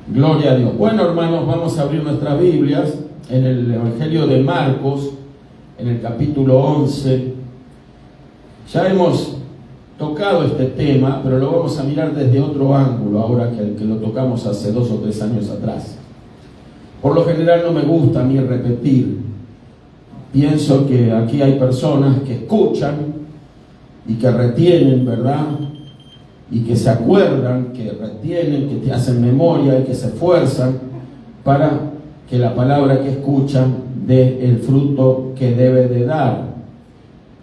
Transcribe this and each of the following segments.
Gloria a Dios. Bueno, hermanos, vamos a abrir nuestras Biblias en el Evangelio de Marcos, en el capítulo 11. Ya hemos tocado este tema, pero lo vamos a mirar desde otro ángulo ahora que lo tocamos hace 2 o 3 años atrás. Por lo general no me gusta a mí repetir. Pienso que aquí hay personas que escuchan y que retienen, ¿verdad? Y que se acuerdan, que retienen, que te hacen memoria y que se esfuerzan para que la palabra que escuchan dé el fruto que debe de dar.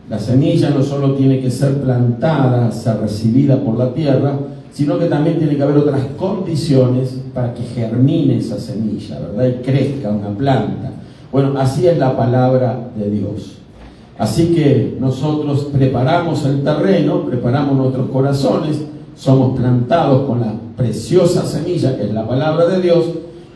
La semilla no solo tiene que ser plantada, ser recibida por la tierra, sino que también tiene que haber otras condiciones para que germine esa semilla, ¿verdad? Y crezca una planta. Bueno, así es la palabra de Dios. Así que nosotros preparamos el terreno, preparamos nuestros corazones, somos plantados con la preciosa semilla que es la palabra de Dios,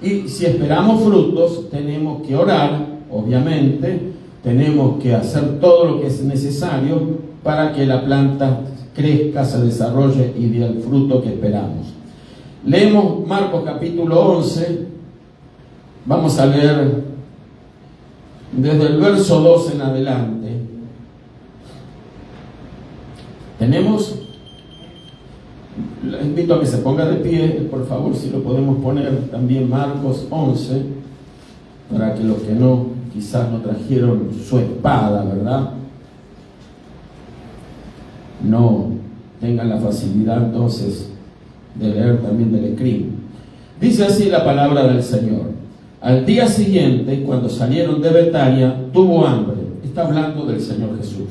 y si esperamos frutos tenemos que orar, obviamente, tenemos que hacer todo lo que es necesario para que la planta crezca, se desarrolle y dé el fruto que esperamos. Leemos Marcos capítulo 11, vamos a leer desde el verso 2 en adelante. Tenemos... Les invito a que se ponga de pie, por favor, si lo podemos poner también Marcos 11, para que los que no, quizás no trajeron su espada, ¿verdad? No tengan la facilidad entonces de leer también del escrito. Dice así la palabra del Señor. Al día siguiente, cuando salieron de Betania, tuvo hambre. Está hablando del Señor Jesús.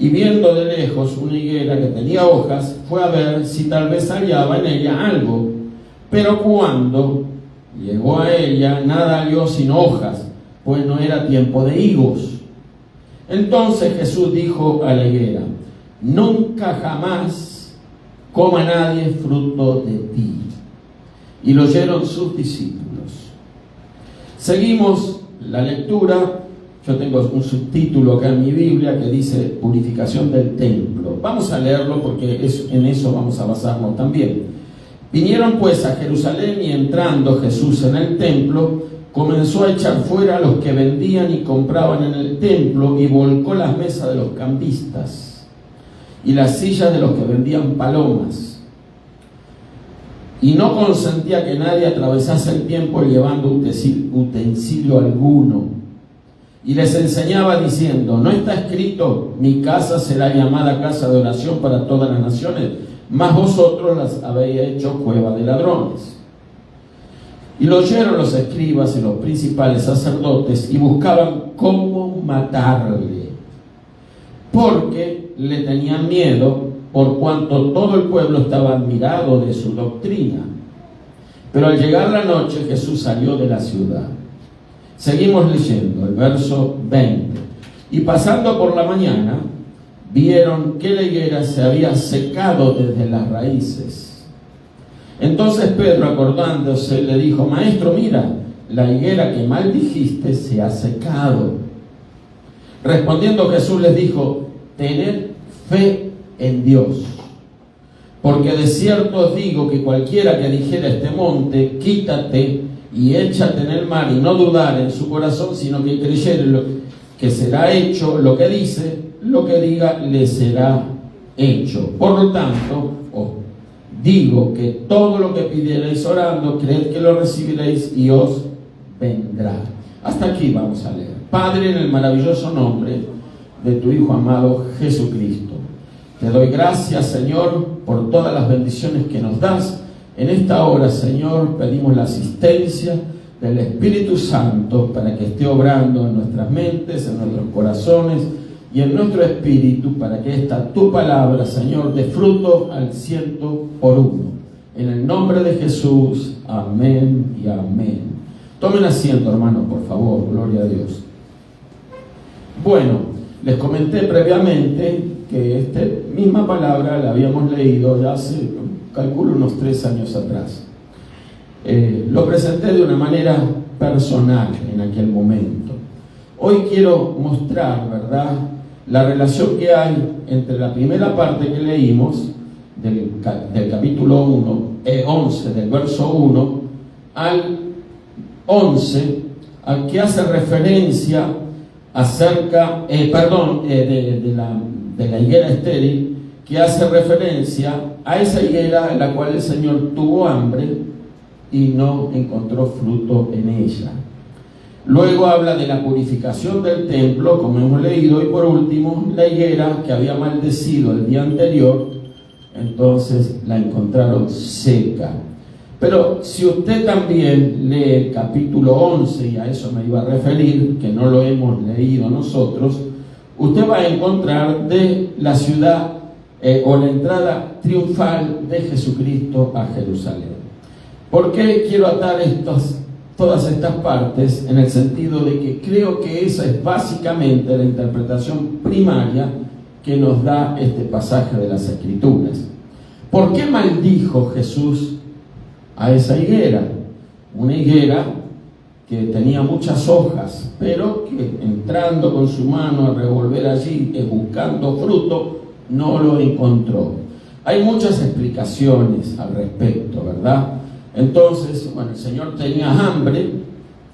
Y viendo de lejos una higuera que tenía hojas, fue a ver si tal vez hallaba en ella algo. Pero cuando llegó a ella, nada halló sino hojas, pues no era tiempo de higos. Entonces Jesús dijo a la higuera: nunca jamás coma nadie fruto de ti. Y lo oyeron sus discípulos. Seguimos la lectura. Yo tengo un subtítulo acá en mi Biblia que dice purificación del templo. Vamos a leerlo porque en eso vamos a basarnos también. Vinieron pues a Jerusalén, y entrando Jesús en el templo, comenzó a echar fuera a los que vendían y compraban en el templo, y volcó las mesas de los cambistas y las sillas de los que vendían palomas. Y no consentía que nadie atravesase el templo llevando utensilio alguno. Y les enseñaba diciendo: ¿no está escrito, mi casa será llamada casa de oración para todas las naciones? Mas vosotros las habéis hecho cueva de ladrones. Y lo oyeron los escribas y los principales sacerdotes, y buscaban cómo matarle, porque le tenían miedo, por cuanto todo el pueblo estaba admirado de su doctrina. Pero al llegar la noche, Jesús salió de la ciudad. Seguimos leyendo el verso 20. Y pasando por la mañana, vieron que la higuera se había secado desde las raíces. Entonces Pedro, acordándose, le dijo: Maestro, mira, la higuera que maldijiste se ha secado. Respondiendo Jesús les dijo: tened fe en Dios, porque de cierto os digo que cualquiera que dijera a este monte: quítate y échate en el mar, y no dudar en su corazón, sino que creyere que será hecho lo que dice, lo que diga le será hecho. Por lo tanto, os digo que todo lo que pidierais orando, creed que lo recibiréis y os vendrá. Hasta aquí vamos a leer. Padre, en el maravilloso nombre de tu Hijo amado Jesucristo, te doy gracias, Señor, por todas las bendiciones que nos das. En esta hora, Señor, pedimos la asistencia del Espíritu Santo para que esté obrando en nuestras mentes, en nuestros corazones y en nuestro espíritu, para que esta tu palabra, Señor, dé fruto al 100%. En el nombre de Jesús, amén y amén. Tomen asiento, hermanos, por favor, gloria a Dios. Bueno, les comenté previamente que esta misma palabra la habíamos leído ya hace, calculo, unos 3 años atrás. Lo presenté de una manera personal en aquel momento. Hoy quiero mostrar, ¿verdad?, la relación que hay entre la primera parte que leímos del capítulo 11, del verso 1, al 11, al que hace referencia acerca, de la higuera estéril, que hace referencia a esa higuera en la cual el Señor tuvo hambre y no encontró fruto en ella. Luego habla de la purificación del templo, como hemos leído, y por último, la higuera que había maldecido el día anterior, entonces la encontraron seca. Pero si usted también lee el capítulo 11, y a eso me iba a referir, que no lo hemos leído nosotros, usted va a encontrar de la ciudad o la entrada triunfal de Jesucristo a Jerusalén. ¿Por qué quiero atar todas estas partes? En el sentido de que creo que esa es básicamente la interpretación primaria que nos da este pasaje de las Escrituras. ¿Por qué maldijo Jesús a esa higuera? Una higuera que tenía muchas hojas, pero que entrando con su mano a revolver allí, buscando fruto, no lo encontró. Hay muchas explicaciones al respecto, ¿verdad? Entonces, el Señor tenía hambre,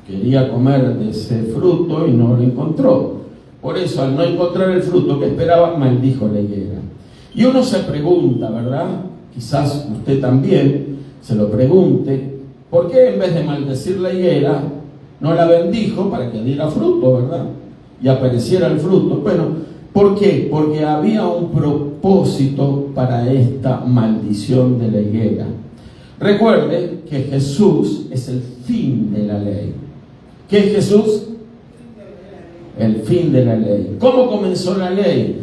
quería comer de ese fruto y no lo encontró. Por eso, al no encontrar el fruto que esperaba, maldijo la higuera. Y uno se pregunta, ¿verdad? Quizás usted también se lo pregunte, ¿por qué en vez de maldecir la higuera, no la bendijo para que diera fruto, ¿verdad? Y apareciera el fruto. Bueno, ¿por qué? Porque había un propósito para esta maldición de la higuera. Recuerde que Jesús es el fin de la ley. ¿Qué es Jesús? El fin de la ley. ¿Cómo comenzó la ley?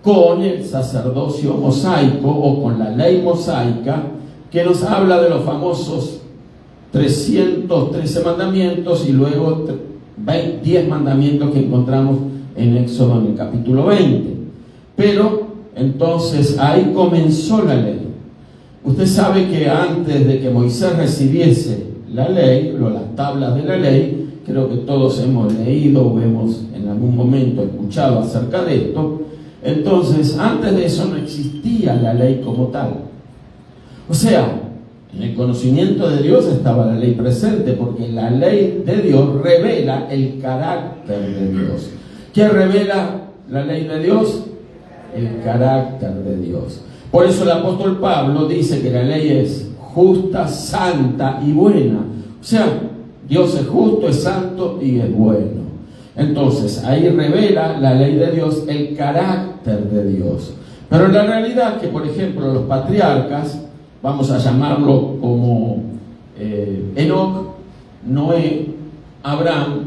Con el sacerdocio mosaico o con la ley mosaica, que nos habla de los famosos 313 mandamientos y luego 10 mandamientos que encontramos en Éxodo en el capítulo 20. Pero entonces ahí comenzó la ley. Usted sabe que antes de que Moisés recibiese la ley, o las tablas de la ley, creo que todos hemos leído o hemos en algún momento escuchado acerca de esto. Entonces, antes de eso no existía la ley como tal. O sea, en el conocimiento de Dios estaba la ley presente, porque la ley de Dios revela el carácter de Dios. ¿Qué revela la ley de Dios? El carácter de Dios. Por eso el apóstol Pablo dice que la ley es justa, santa y buena. O sea, Dios es justo, es santo y es bueno. Entonces, ahí revela la ley de Dios el carácter de Dios. Pero la realidad es que, por ejemplo, los patriarcas, vamos a llamarlo como Enoc, Noé, Abraham,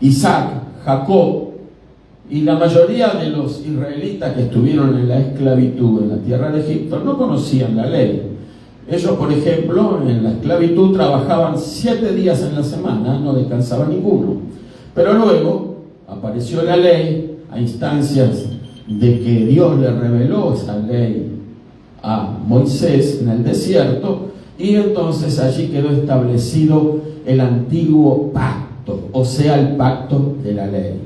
Isaac, Jacob, y la mayoría de los israelitas que estuvieron en la esclavitud en la tierra de Egipto no conocían la ley. Ellos, por ejemplo, en la esclavitud trabajaban 7 días en la semana, no descansaba ninguno. Pero luego apareció la ley a instancias de que Dios le reveló esa ley a Moisés en el desierto, y entonces allí quedó establecido el antiguo pacto, o sea, el pacto de la ley.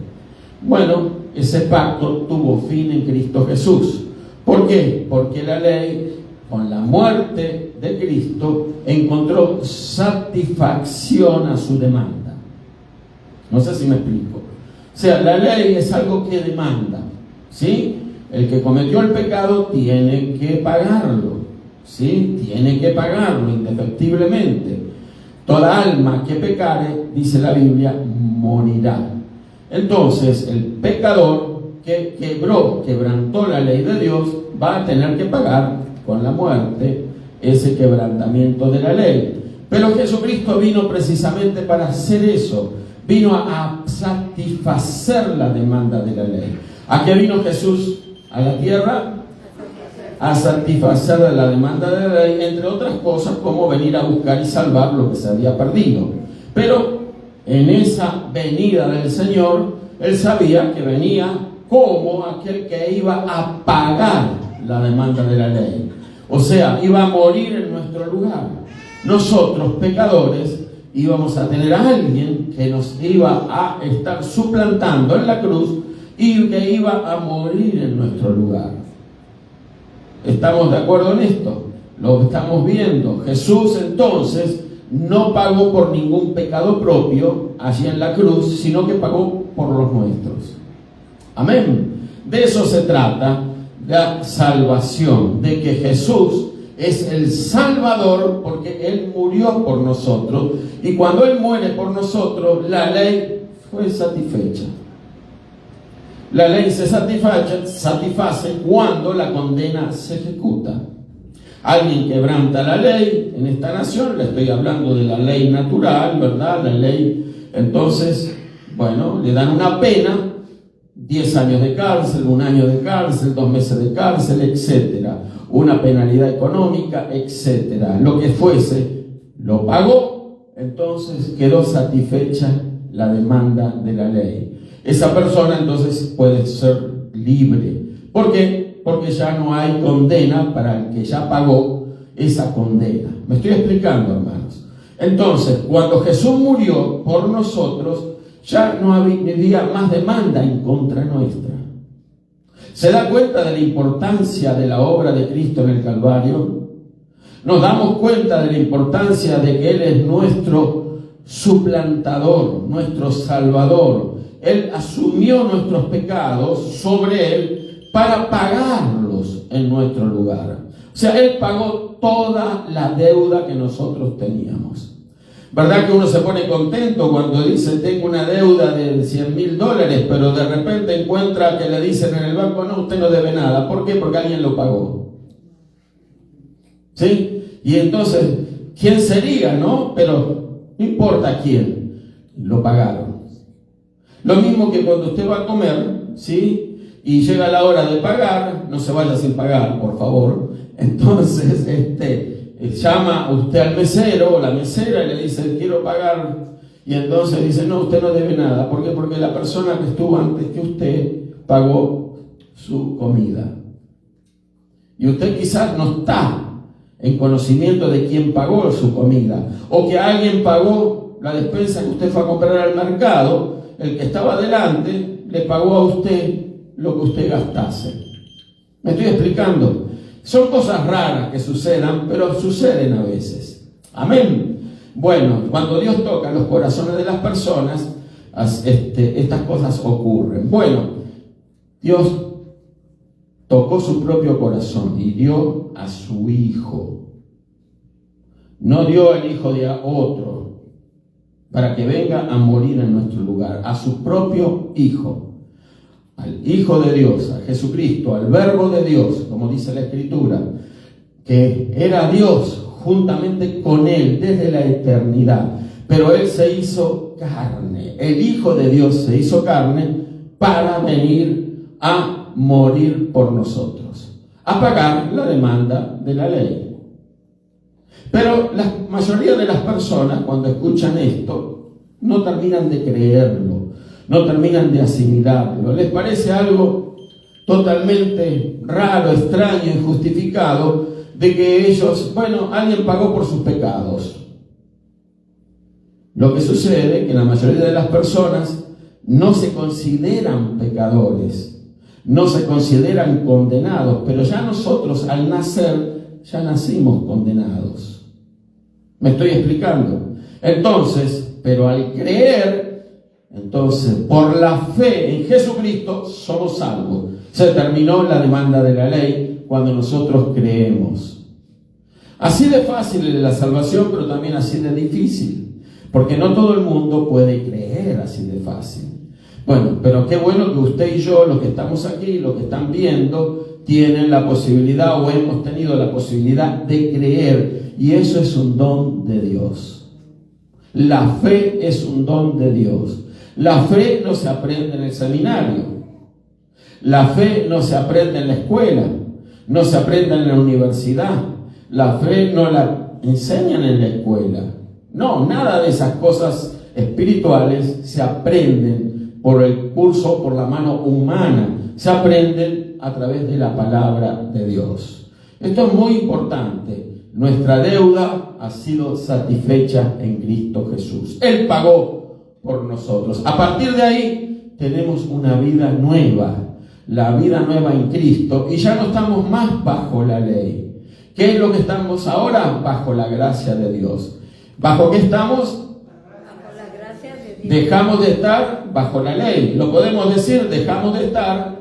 Bueno, ese pacto tuvo fin en Cristo Jesús. ¿Por qué? Porque la ley, con la muerte de Cristo, encontró satisfacción a su demanda. No sé si me explico. O sea, la ley es algo que demanda, ¿sí? El que cometió el pecado tiene que pagarlo, ¿sí? Tiene que pagarlo indefectiblemente. Toda alma que pecare, dice la Biblia, morirá. Entonces, el pecador que quebrantó la ley de Dios, va a tener que pagar con la muerte ese quebrantamiento de la ley. Pero Jesucristo vino precisamente para hacer eso. Vino a satisfacer la demanda de la ley. ¿A qué vino Jesús a la tierra? A satisfacer la demanda de la ley, entre otras cosas, como venir a buscar y salvar lo que se había perdido. Pero en esa venida del Señor, Él sabía que venía como aquel que iba a pagar la demanda de la ley. O sea, iba a morir en nuestro lugar. Nosotros, pecadores, íbamos a tener a alguien que nos iba a estar suplantando en la cruz y que iba a morir en nuestro lugar. ¿Estamos de acuerdo en esto? lo estamos viendo. Jesús entonces no pagó por ningún pecado propio allí en la cruz, sino que pagó por los nuestros. Amén. De eso se trata la salvación, de que Jesús es el Salvador porque Él murió por nosotros, y cuando Él muere por nosotros, la ley fue satisfecha. La ley se satisface cuando la condena se ejecuta. Alguien quebranta la ley en esta nación, le estoy hablando de la ley natural, ¿verdad? La ley, entonces, bueno, le dan una pena, 10 años de cárcel, 1 año de cárcel, 2 meses de cárcel, etcétera, una penalidad económica, etcétera. Lo que fuese, lo pagó, entonces quedó satisfecha la demanda de la ley. Esa persona entonces puede ser libre. ¿Por qué? Porque ya no hay condena para el que ya pagó esa condena. ¿Me estoy explicando, hermanos? Entonces, cuando Jesús murió por nosotros, ya no había más demanda en contra nuestra. ¿Se da cuenta de la importancia de la obra de Cristo en el Calvario? Nos damos cuenta de la importancia de que Él es nuestro suplantador, nuestro Salvador. Él asumió nuestros pecados sobre Él para pagarlos en nuestro lugar. O sea, Él pagó toda la deuda que nosotros teníamos. ¿Verdad que uno se pone contento cuando dice tengo una deuda de $100,000, pero de repente encuentra que le dicen en el banco, no, usted no debe nada? ¿Por qué? Porque alguien lo pagó. ¿Sí? Y entonces, ¿quién sería, no? Pero no importa quién, lo pagaron. Lo mismo que cuando usted va a comer, ¿sí? Y llega la hora de pagar, no se vaya sin pagar, por favor. Entonces, llama usted al mesero o la mesera y le dice, quiero pagar. Y entonces dice, no, usted no debe nada. ¿Por qué? Porque la persona que estuvo antes que usted pagó su comida. Y usted quizás no está en conocimiento de quién pagó su comida. O que alguien pagó la despensa que usted fue a comprar al mercado. El que estaba delante le pagó a usted lo que usted gastase. ¿Me estoy explicando? Son cosas raras que sucedan, pero suceden a veces. Amén. Bueno, cuando Dios toca los corazones de las personas, estas cosas ocurren. Bueno, Dios tocó su propio corazón y dio a su Hijo. No dio al Hijo de otro para que venga a morir en nuestro lugar. A su propio Hijo. Al Hijo de Dios, a Jesucristo, al Verbo de Dios, como dice la Escritura, que era Dios juntamente con Él desde la eternidad, pero Él se hizo carne, el Hijo de Dios se hizo carne para venir a morir por nosotros, a pagar la demanda de la ley. Pero la mayoría de las personas, cuando escuchan esto, no terminan de creerlo. No terminan de asimilarlo. Les parece algo totalmente raro, extraño, injustificado, de que ellos, bueno, alguien pagó por sus pecados. Lo que sucede es que la mayoría de las personas no se consideran pecadores, no se consideran condenados, pero ya nosotros al nacer ya nacimos condenados. ¿Me estoy explicando? Entonces, pero al creer, entonces, por la fe en Jesucristo somos salvos. Se terminó la demanda de la ley cuando nosotros creemos. Así de fácil es la salvación, pero también así de difícil, porque no todo el mundo puede creer así de fácil. Bueno, pero qué bueno que usted y yo, los que estamos aquí, los que están viendo, tienen la posibilidad o hemos tenido la posibilidad de creer, y eso es un don de Dios. La fe es un don de Dios. La fe no se aprende en el seminario. La fe no se aprende en la escuela. No se aprende en la universidad. La fe no la enseñan en la escuela. No, nada de esas cosas espirituales se aprenden por el curso, por la mano humana. Se aprenden a través de la palabra de Dios. Esto es muy importante. Nuestra deuda ha sido satisfecha en Cristo Jesús. Él pagó por nosotros. A partir de ahí tenemos una vida nueva, la vida nueva en Cristo, y ya no estamos más bajo la ley. ¿Qué es lo que estamos ahora? Bajo la gracia de Dios. ¿Bajo qué estamos? Bajo la gracia de Dios. Dejamos de estar bajo la ley. Lo podemos decir, dejamos de estar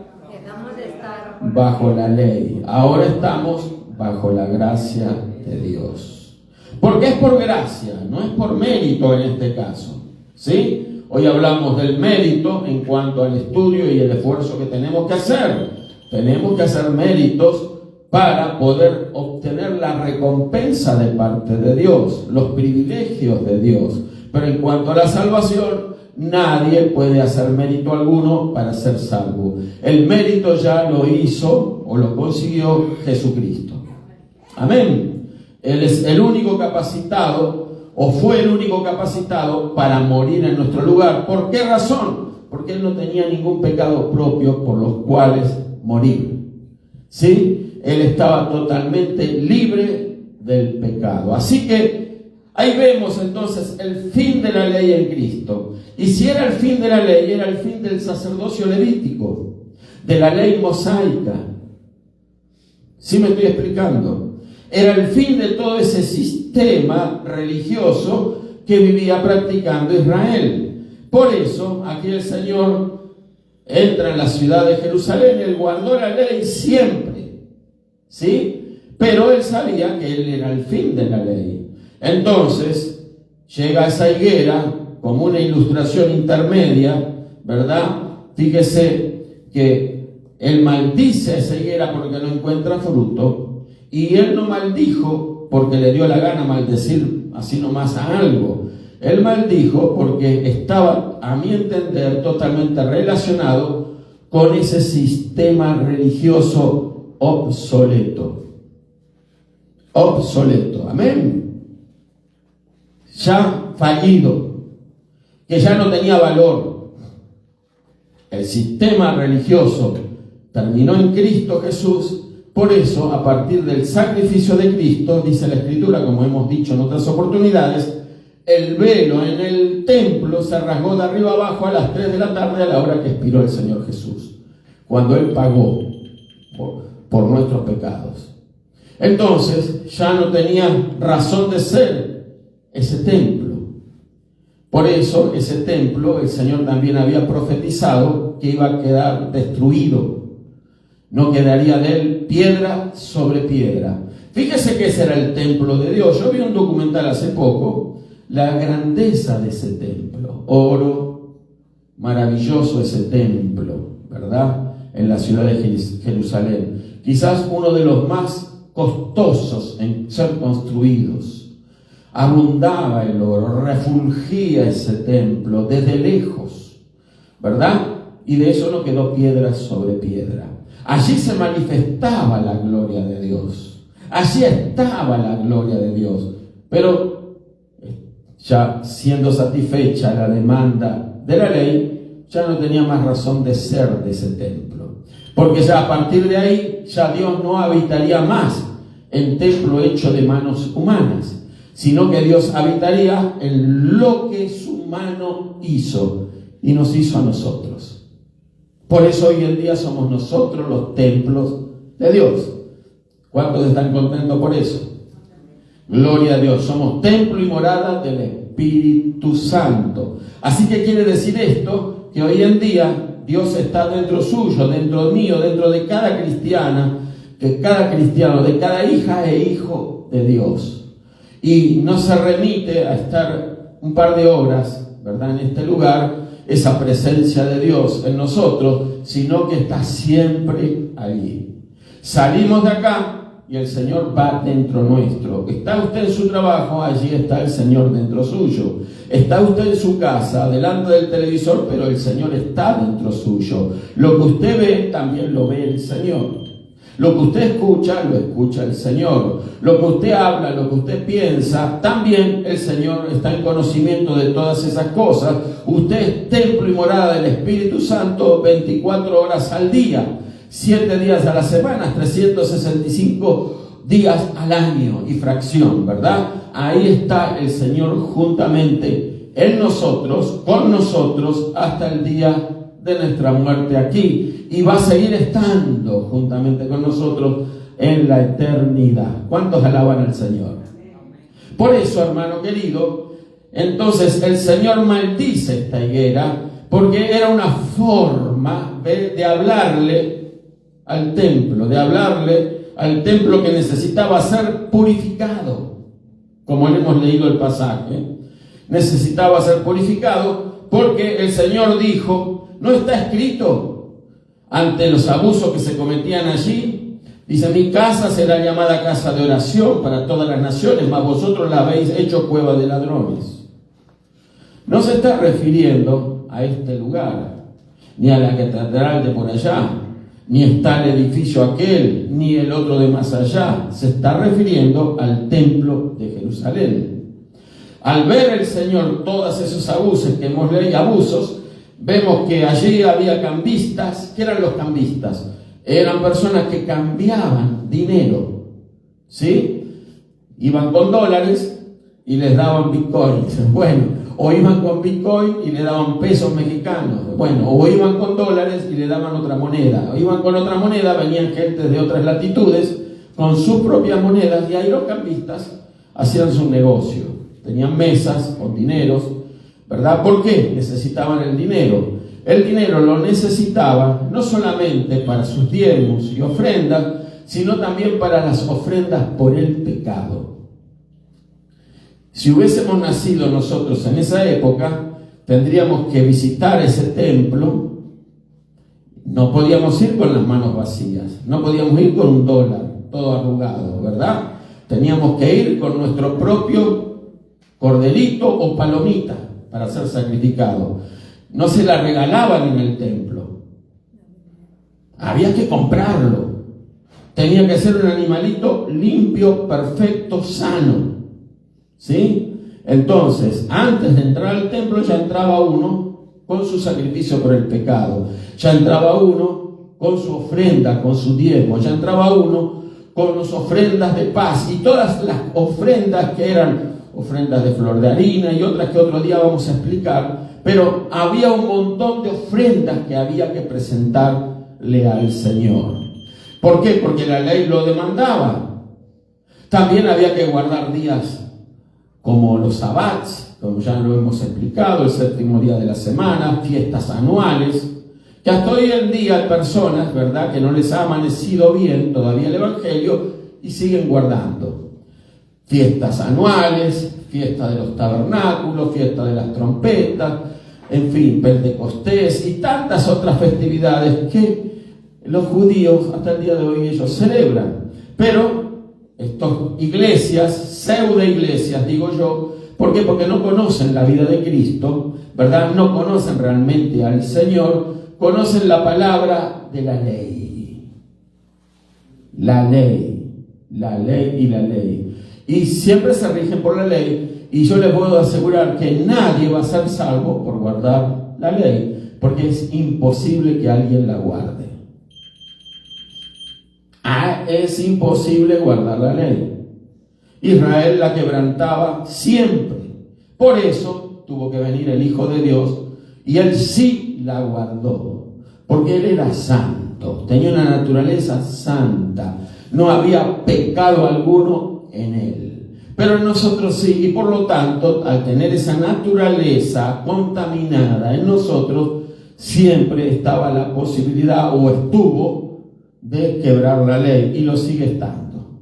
bajo la ley. Ahora estamos bajo la gracia de Dios. Porque es por gracia, no es por mérito en este caso. ¿Sí? Hoy hablamos del mérito en cuanto al estudio y el esfuerzo que tenemos que hacer. Tenemos que hacer méritos para poder obtener la recompensa de parte de Dios, los privilegios de Dios. Pero en cuanto a la salvación, nadie puede hacer mérito alguno para ser salvo. El mérito ya lo hizo o lo consiguió Jesucristo. Amén. Él es el único capacitado, o fue el único capacitado para morir en nuestro lugar. ¿Por qué razón? Porque Él no tenía ningún pecado propio por los cuales morir. ¿Sí? Él estaba totalmente libre del pecado. Así que ahí vemos entonces el fin de la ley en Cristo. Y si era el fin de la ley, era el fin del sacerdocio levítico, de la ley mosaica. ¿Sí me estoy explicando? Era el fin de todo ese sistema religioso que vivía practicando Israel. Por eso, aquí el Señor entra en la ciudad de Jerusalén. Él guardó la ley siempre, ¿sí? Pero él sabía que él era el fin de la ley. Entonces, llega esa higuera como una ilustración intermedia, ¿verdad? Fíjese que él maldice esa higuera porque no encuentra fruto. Y él no maldijo porque le dio la gana maldecir así nomás a algo. Él maldijo porque estaba, a mi entender, totalmente relacionado con ese sistema religioso obsoleto. Obsoleto, amén. Ya fallido, que ya no tenía valor. El sistema religioso terminó en Cristo Jesús. Por eso, a partir del sacrificio de Cristo, dice la Escritura, como hemos dicho en otras oportunidades, el velo en el templo se rasgó de arriba abajo a las 3 de la tarde, a la hora que expiró el Señor Jesús, cuando Él pagó por nuestros pecados. Entonces, ya no tenía razón de ser ese templo. Por eso, ese templo, el Señor también había profetizado que iba a quedar destruido. No quedaría de él piedra sobre piedra. Fíjese que ese era el templo de Dios. Yo vi un documental hace poco, la grandeza de ese templo. Oro, maravilloso ese templo, ¿verdad? En la ciudad de Jerusalén. Quizás uno de los más costosos en ser construidos. Abundaba el oro, refulgía ese templo desde lejos, ¿verdad? Y de eso no quedó piedra sobre piedra. Allí se manifestaba la gloria de Dios. Allí estaba la gloria de Dios. Pero ya siendo satisfecha la demanda de la ley, ya no tenía más razón de ser de ese templo. Porque ya a partir de ahí, ya Dios no habitaría más en templo hecho de manos humanas, sino que Dios habitaría en lo que su mano hizo y nos hizo a nosotros. Por eso hoy en día somos nosotros los templos de Dios. ¿Cuántos están contentos por eso? Gloria a Dios. Somos templo y morada del Espíritu Santo. Así que quiere decir esto, que hoy en día Dios está dentro suyo, dentro mío, dentro de cada cristiana, de cada cristiano, de cada hija e hijo de Dios. Y no se remite a estar un par de horas, ¿verdad?, en este lugar, esa presencia de Dios en nosotros, sino que está siempre allí. Salimos de acá y el Señor va dentro nuestro. Está usted en su trabajo, allí está el Señor dentro suyo. Está usted en su casa, delante del televisor, pero el Señor está dentro suyo. Lo que usted ve, también lo ve el Señor. Lo que usted escucha, lo escucha el Señor. Lo que usted habla, lo que usted piensa, también el Señor está en conocimiento de todas esas cosas. Usted es templo y morada del Espíritu Santo 24 horas al día, 7 días a la semana, 365 días al año y fracción, ¿verdad? Ahí está el Señor juntamente en nosotros, con nosotros, hasta el día de nuestra muerte aquí. Y va a seguir estando juntamente con nosotros en la eternidad. ¿Cuántos alaban al Señor? Por eso, hermano querido, entonces el Señor maldice esta higuera, porque era una forma de hablarle al templo, que necesitaba ser purificado. Como hemos leído el pasaje, necesitaba ser purificado porque el Señor dijo, ¿no está escrito ante los abusos que se cometían allí? Dice, mi casa será llamada casa de oración para todas las naciones, mas vosotros la habéis hecho cueva de ladrones. No se está refiriendo a este lugar, ni a la catedral de por allá, ni está el edificio aquel, ni el otro de más allá. Se está refiriendo al templo de Jerusalén. Al ver el Señor todos esos abusos que hemos leído, vemos que allí había cambistas. ¿Qué eran los cambistas? Eran personas que cambiaban dinero, ¿sí? Iban con dólares y les daban bitcoins. Bueno, o iban con bitcoin y le daban pesos mexicanos. Bueno, o iban con dólares y le daban otra moneda. O iban con otra moneda, venían gentes de otras latitudes con sus propias monedas, y ahí los cambistas hacían su negocio. Tenían mesas con dineros, ¿verdad? ¿Por qué? Necesitaban el dinero. El dinero lo necesitaban no solamente para sus diezmos y ofrendas, sino también para las ofrendas por el pecado. Si hubiésemos nacido nosotros en esa época, tendríamos que visitar ese templo. No podíamos ir con las manos vacías, no podíamos ir con un dólar todo arrugado, ¿verdad? Teníamos que ir con nuestro propio corderito o palomita para ser sacrificado. No se la regalaban en el templo, había que comprarlo. Tenía que ser un animalito limpio, perfecto, sano, ¿sí? Entonces, antes de entrar al templo ya entraba uno con su sacrificio por el pecado, ya entraba uno con su ofrenda, con su diezmo, ya entraba uno con las ofrendas de paz, y todas las ofrendas que eran ofrendas de flor de harina y otras que otro día vamos a explicar, pero había un montón de ofrendas que había que presentarle al Señor. ¿Por qué? Porque la ley lo demandaba. También había que guardar días como los sabats, como ya lo hemos explicado, el séptimo día de la semana, fiestas anuales, que hasta hoy en día hay personas, ¿verdad?, que no les ha amanecido bien todavía el Evangelio y siguen guardando. Fiestas anuales, fiesta de los tabernáculos, fiesta de las trompetas, en fin, Pentecostés y tantas otras festividades que los judíos hasta el día de hoy ellos celebran. Pero estas iglesias, pseudo iglesias, digo yo, ¿por qué? Porque no conocen la vida de Cristo, ¿verdad? No conocen realmente al Señor, conocen la palabra de la ley. La ley y la ley. Y siempre se rigen por la ley, y yo les puedo asegurar que nadie va a ser salvo por guardar la ley, porque es imposible que alguien la guarde. Es imposible guardar la ley. Israel la quebrantaba siempre. Por eso tuvo que venir el Hijo de Dios, y él sí la guardó, porque él era santo, tenía una naturaleza santa, no había pecado alguno en él. Pero nosotros sí, y por lo tanto, al tener esa naturaleza contaminada en nosotros, siempre estaba la posibilidad, o estuvo, de quebrar la ley, y lo sigue estando.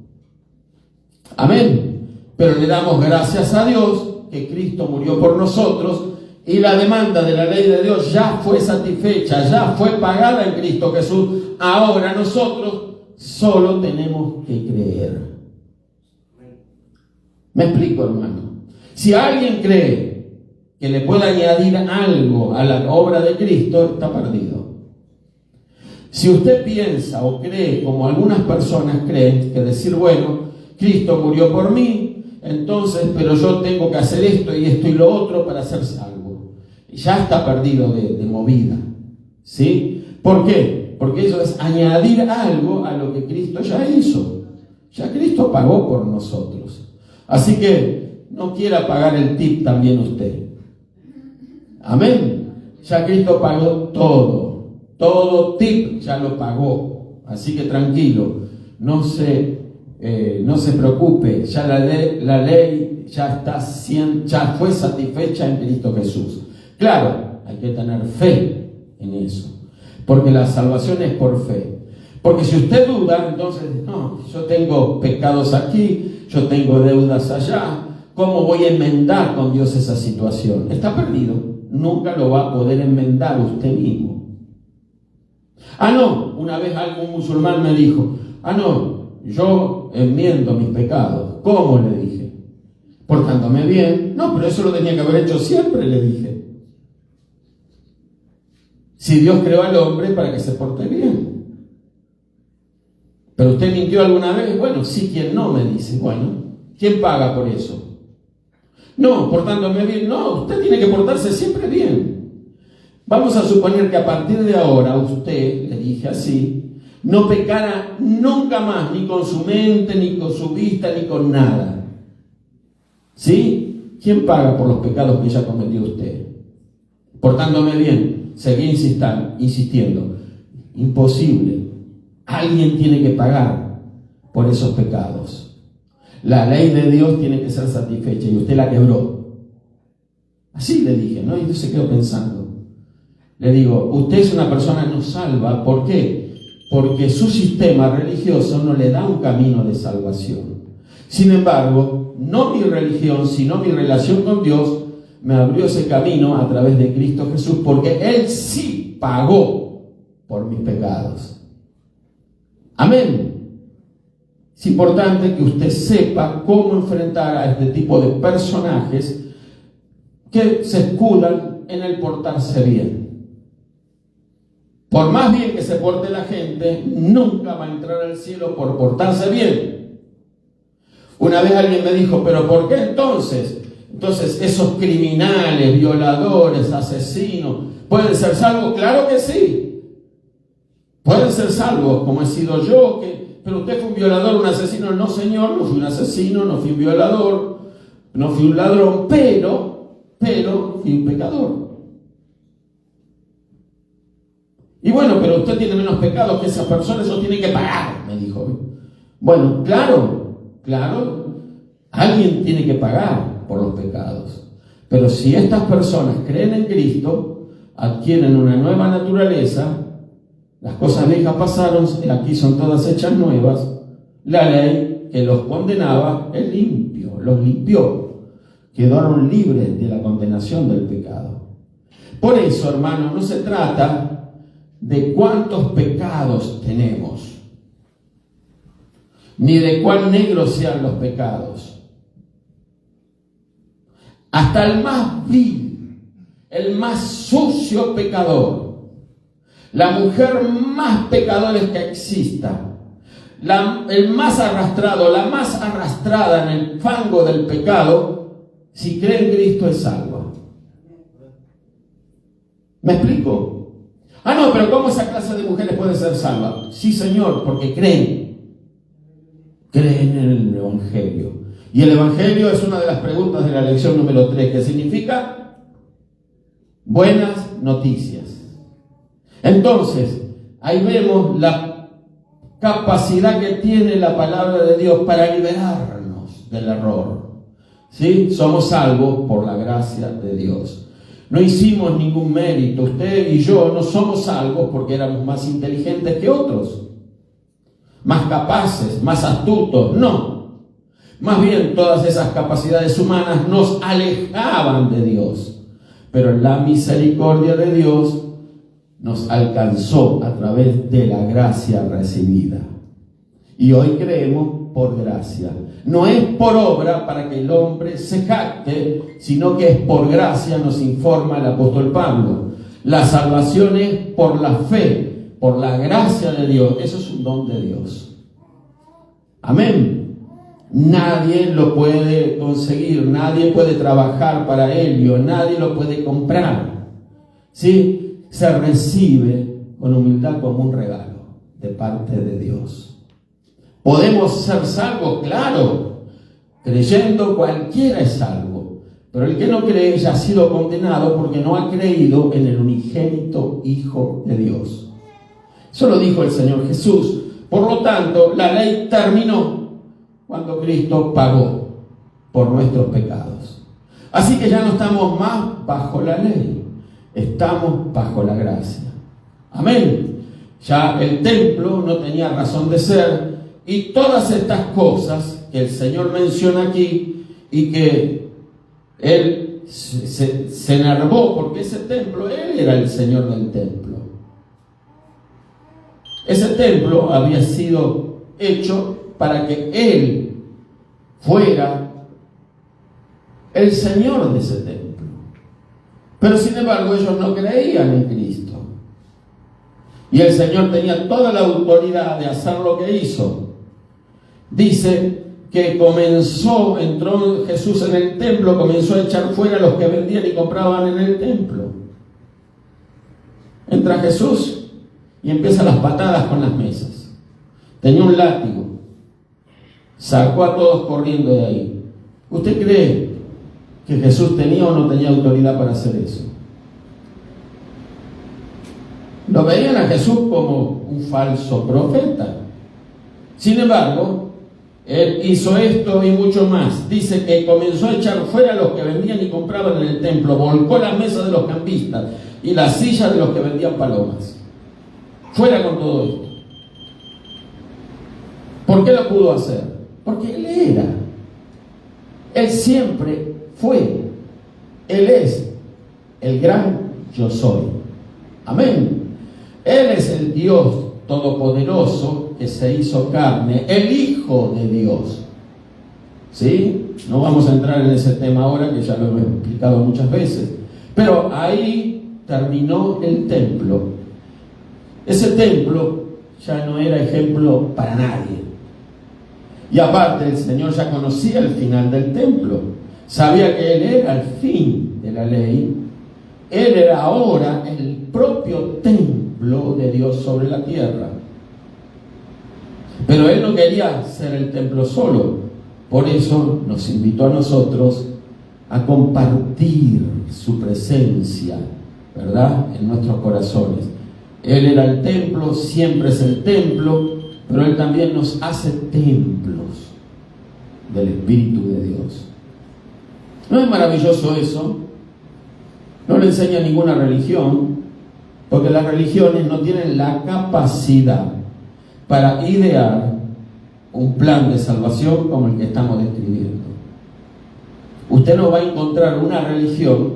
Amén. Pero le damos gracias a Dios que Cristo murió por nosotros, y la demanda de la ley de Dios ya fue satisfecha, ya fue pagada en Cristo Jesús. Ahora nosotros solo tenemos que creer. ¿Me explico, hermano? Si alguien cree que le pueda añadir algo a la obra de Cristo, está perdido. Si usted piensa o cree, como algunas personas creen, que decir, bueno, Cristo murió por mí, entonces, pero yo tengo que hacer esto y lo otro para ser salvo, ya está perdido de movida, ¿sí? ¿Por qué? Porque eso es añadir algo a lo que Cristo ya hizo. Ya Cristo pagó por nosotros. Así que no quiera pagar el tip también usted. Amén. Ya Cristo pagó todo. Todo tip ya lo pagó. Así que tranquilo. no se preocupe, ya la ley ya fue satisfecha en Cristo Jesús. Claro, hay que tener fe en eso, porque la salvación es por fe. Porque si usted duda, entonces, no, yo tengo pecados aquí, yo tengo deudas allá, ¿cómo voy a enmendar con Dios esa situación? Está perdido, nunca lo va a poder enmendar usted mismo. No, una vez algún musulmán me dijo, no, yo enmiendo mis pecados. ¿Cómo? Le dije. Portándome bien. No, pero eso lo tenía que haber hecho siempre, le dije. Si Dios creó al hombre para que se porte bien. ¿Pero usted mintió alguna vez? Bueno, sí, ¿quién no? Me dice. Bueno, ¿quién paga por eso? No, portándome bien. No, usted tiene que portarse siempre bien. Vamos a suponer que a partir de ahora usted, le dije así, no pecara nunca más, ni con su mente, ni con su vista, ni con nada. ¿Sí? ¿Quién paga por los pecados que ya cometió usted? Portándome bien, seguí insistiendo. Imposible. Alguien tiene que pagar por esos pecados. La ley de Dios tiene que ser satisfecha y usted la quebró. Así le dije, ¿no? Y yo se quedó pensando. Le digo, usted es una persona no salva. ¿Por qué? Porque su sistema religioso no le da un camino de salvación. Sin embargo, no mi religión, sino mi relación con Dios me abrió ese camino a través de Cristo Jesús, porque Él sí pagó por mis pecados. Amén. Es importante que usted sepa cómo enfrentar a este tipo de personajes que se escudan en el portarse bien. Por más bien que se porte la gente, nunca va a entrar al cielo por portarse bien. Una vez alguien me dijo, ¿pero por qué entonces? Entonces esos criminales, violadores, asesinos, ¿pueden ser salvos? Claro que sí. Pueden ser salvos, como he sido yo, pero usted fue un violador, un asesino. No, señor, no fui un asesino, no fui un violador, no fui un ladrón, pero fui un pecador. Y bueno, pero usted tiene menos pecados que esa persona, eso tiene que pagar, me dijo. Bueno, claro, alguien tiene que pagar por los pecados. Pero si estas personas creen en Cristo, adquieren una nueva naturaleza, las cosas viejas pasaron, aquí son todas hechas nuevas, la ley que los condenaba es limpio, los limpió, quedaron libres de la condenación del pecado. Por eso, hermano, no se trata de cuántos pecados tenemos, ni de cuán negros sean los pecados. Hasta el más vil, el más sucio pecador, la mujer más pecadora que exista, el más arrastrado, la más arrastrada en el fango del pecado, si cree en Cristo es salva. ¿Me explico? No, pero ¿cómo esa clase de mujeres puede ser salva? Sí, Señor, porque creen en el Evangelio. Y el Evangelio es una de las preguntas de la lección número 3, que significa buenas noticias. Entonces, ahí vemos la capacidad que tiene la palabra de Dios para liberarnos del error. ¿Sí? Somos salvos por la gracia de Dios. No hicimos ningún mérito. Usted y yo no somos salvos porque éramos más inteligentes que otros, más capaces, más astutos. No. Más bien, todas esas capacidades humanas nos alejaban de Dios. Pero la misericordia de Dios nos alcanzó a través de la gracia recibida. Y hoy creemos por gracia. No es por obra para que el hombre se jacte, sino que es por gracia, nos informa el apóstol Pablo. La salvación es por la fe, por la gracia de Dios. Eso es un don de Dios. Amén. Nadie lo puede conseguir, nadie puede trabajar para ello, nadie lo puede comprar. ¿Sí? Se recibe con humildad como un regalo de parte de Dios. ¿Podemos ser salvos? Claro. Creyendo cualquiera es salvo. Pero el que no cree ya ha sido condenado porque no ha creído en el unigénito Hijo de Dios. Eso lo dijo el Señor Jesús. Por lo tanto, la ley terminó cuando Cristo pagó por nuestros pecados. Así que ya no estamos más bajo la ley, estamos bajo la gracia. Amén. Ya el templo no tenía razón de ser, y todas estas cosas que el Señor menciona aquí y que Él se enervó porque ese templo, Él era el Señor del templo. Ese templo había sido hecho para que Él fuera el Señor de ese templo. Pero sin embargo ellos no creían en Cristo. Y el Señor tenía toda la autoridad de hacer lo que hizo. Dice que entró Jesús en el templo, comenzó a echar fuera a los que vendían y compraban en el templo. Entra Jesús y empieza las patadas con las mesas. Tenía un látigo, sacó a todos corriendo de ahí. ¿Usted cree que Jesús tenía o no tenía autoridad para hacer eso? Lo veían a Jesús como un falso profeta. Sin embargo, Él hizo esto y mucho más. Dice que comenzó a echar fuera a los que vendían y compraban en el templo, volcó las mesas de los cambistas y las sillas de los que vendían palomas. Fuera con todo esto. ¿Por qué lo pudo hacer? Porque Él era. Él siempre fue. Él es el gran yo soy. Amén. Él es el Dios todopoderoso que se hizo carne, el Hijo de Dios. ¿Sí? No vamos a entrar en ese tema ahora, que ya lo he explicado muchas veces. Pero ahí terminó el templo. Ese templo ya no era ejemplo para nadie. Y aparte, el Señor ya conocía el final del templo. Sabía que Él era el fin de la ley. Él era ahora el propio templo de Dios sobre la tierra. Pero Él no quería ser el templo solo. Por eso nos invitó a nosotros a compartir su presencia, ¿verdad?, en nuestros corazones. Él era el templo, siempre es el templo, pero Él también nos hace templos del Espíritu de Dios. ¿No es maravilloso eso? No lo enseña ninguna religión, porque las religiones no tienen la capacidad para idear un plan de salvación como el que estamos describiendo. Usted no va a encontrar una religión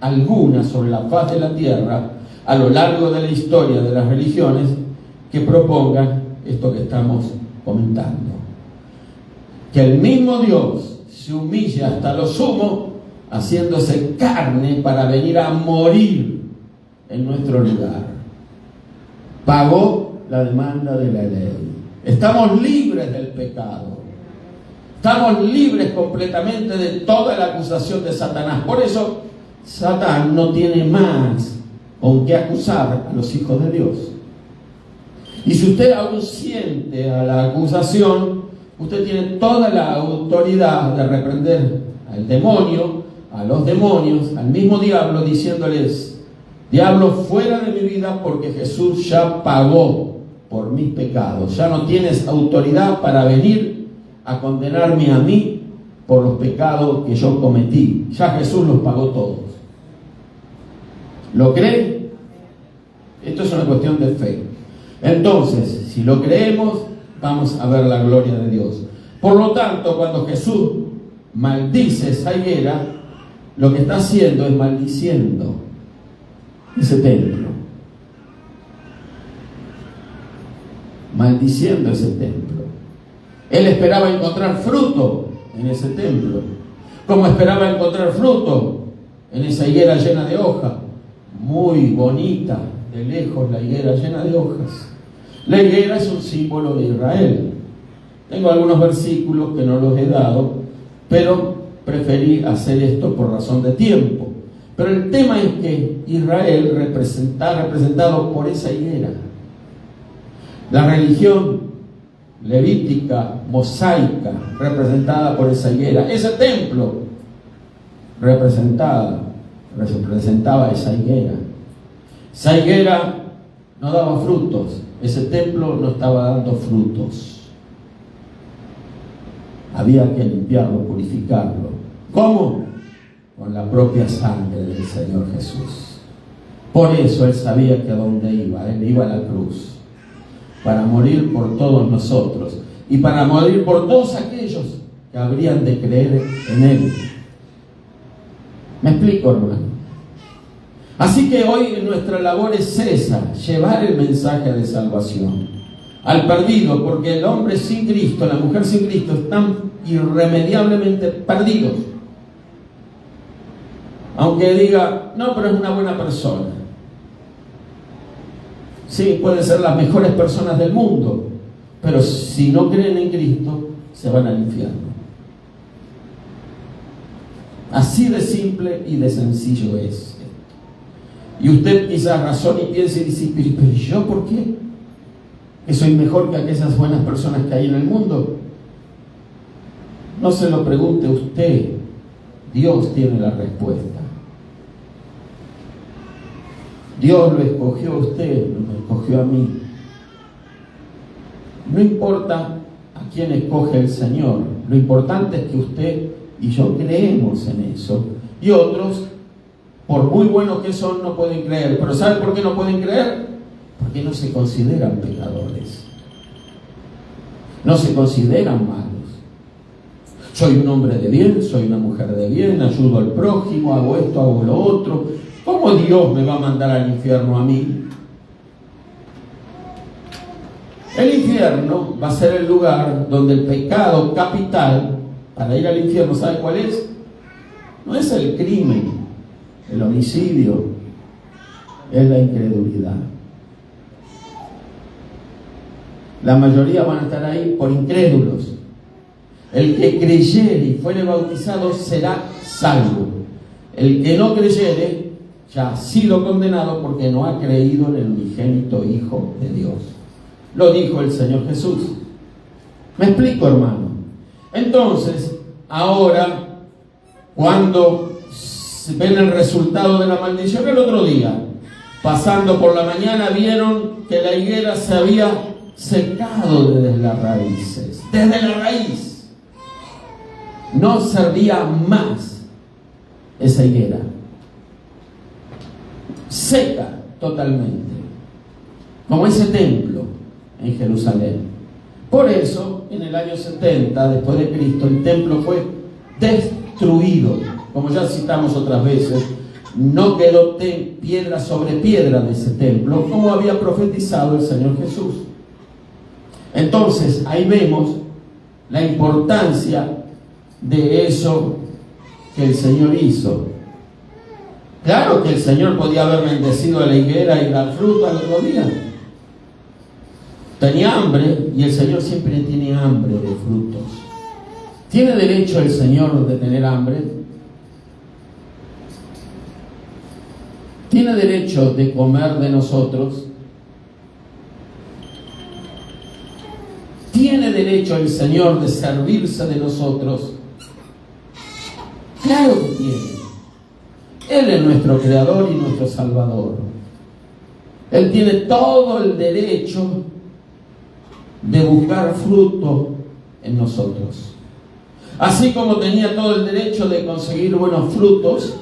alguna sobre la faz de la tierra a lo largo de la historia de las religiones que propongan esto que estamos comentando. Que el mismo Dios se humilla hasta lo sumo, haciéndose carne para venir a morir en nuestro lugar. Pagó la demanda de la ley. Estamos libres del pecado. Estamos libres completamente de toda la acusación de Satanás. Por eso Satán no tiene más con qué acusar a los hijos de Dios. Y si usted aún siente a la acusación, usted tiene toda la autoridad de reprender al demonio, a los demonios, al mismo diablo, diciéndoles: diablo, fuera de mi vida, porque Jesús ya pagó por mis pecados. Ya no tienes autoridad para venir a condenarme a mí por los pecados que yo cometí. Ya Jesús los pagó todos. ¿Lo cree? Esto es una cuestión de fe. Entonces, si lo creemos, vamos a ver la gloria de Dios. Por lo tanto, cuando Jesús maldice esa higuera, lo que está haciendo es maldiciendo ese templo. Maldiciendo ese templo. Él esperaba encontrar fruto en ese templo, como esperaba encontrar fruto en esa higuera llena de hojas. Muy bonita, de lejos la higuera llena de hojas. La higuera es un símbolo de Israel. Tengo algunos versículos que no los he dado, pero preferí hacer esto por razón de tiempo. Pero el tema es que Israel está representado por esa higuera. La religión levítica, mosaica, representada por esa higuera. Ese templo representaba esa higuera. Esa higuera no daba frutos. Ese templo no estaba dando frutos. Había que limpiarlo, purificarlo. ¿Cómo? Con la propia sangre del Señor Jesús. Por eso Él sabía que a dónde iba. Él iba a la cruz para morir por todos nosotros y para morir por todos aquellos que habrían de creer en Él. ¿Me explico, hermano? Así que hoy nuestra labor es esa, llevar el mensaje de salvación al perdido, porque el hombre sin Cristo, la mujer sin Cristo están irremediablemente perdidos. Aunque diga, no, pero es una buena persona. Sí, pueden ser las mejores personas del mundo, pero si no creen en Cristo, se van al infierno. Así de simple y de sencillo es. Y usted quizás razone y piense y dice, pero ¿yo por qué? ¿Que soy mejor que aquellas buenas personas que hay en el mundo? No se lo pregunte usted. Dios tiene la respuesta. Dios lo escogió a usted, no me escogió a mí. No importa a quién escoge el Señor. Lo importante es que usted y yo creemos en eso. Y otros, por muy buenos que son, no pueden creer. ¿Pero saben por qué no pueden creer? Porque no se consideran pecadores. No se consideran malos. Soy un hombre de bien, soy una mujer de bien, ayudo al prójimo, hago esto, hago lo otro. ¿Cómo Dios me va a mandar al infierno a mí? El infierno va a ser el lugar donde el pecado capital para ir al infierno, ¿sabe cuál es? No es el crimen, el homicidio, es la incredulidad. La mayoría van a estar ahí por incrédulos. El que creyere y fuere bautizado será salvo. El que no creyere ya ha sido condenado porque no ha creído en el unigénito Hijo de Dios. Lo dijo el Señor Jesús. ¿Me explico, hermano? Entonces, ahora, cuando ven el resultado de la maldición, el otro día, pasando por la mañana, vieron que la higuera se había secado desde las raíces. Desde la raíz. No servía más esa higuera. Seca totalmente. Como ese templo en Jerusalén. Por eso, en el año 70 después de Cristo, el templo fue destruido. Como ya citamos otras veces, no quedó piedra sobre piedra de ese templo, como había profetizado el Señor Jesús. Entonces, ahí vemos la importancia de eso que el Señor hizo. Claro que el Señor podía haber bendecido a la higuera y dar fruto al otro día. Tenía hambre y el Señor siempre tiene hambre de frutos. ¿Tiene derecho el Señor de tener hambre? ¿Tiene derecho de comer de nosotros? ¿Tiene derecho el Señor de servirse de nosotros? Claro que tiene. Él es nuestro creador y nuestro salvador. Él tiene todo el derecho de buscar fruto en nosotros. Así como tenía todo el derecho de conseguir buenos frutos,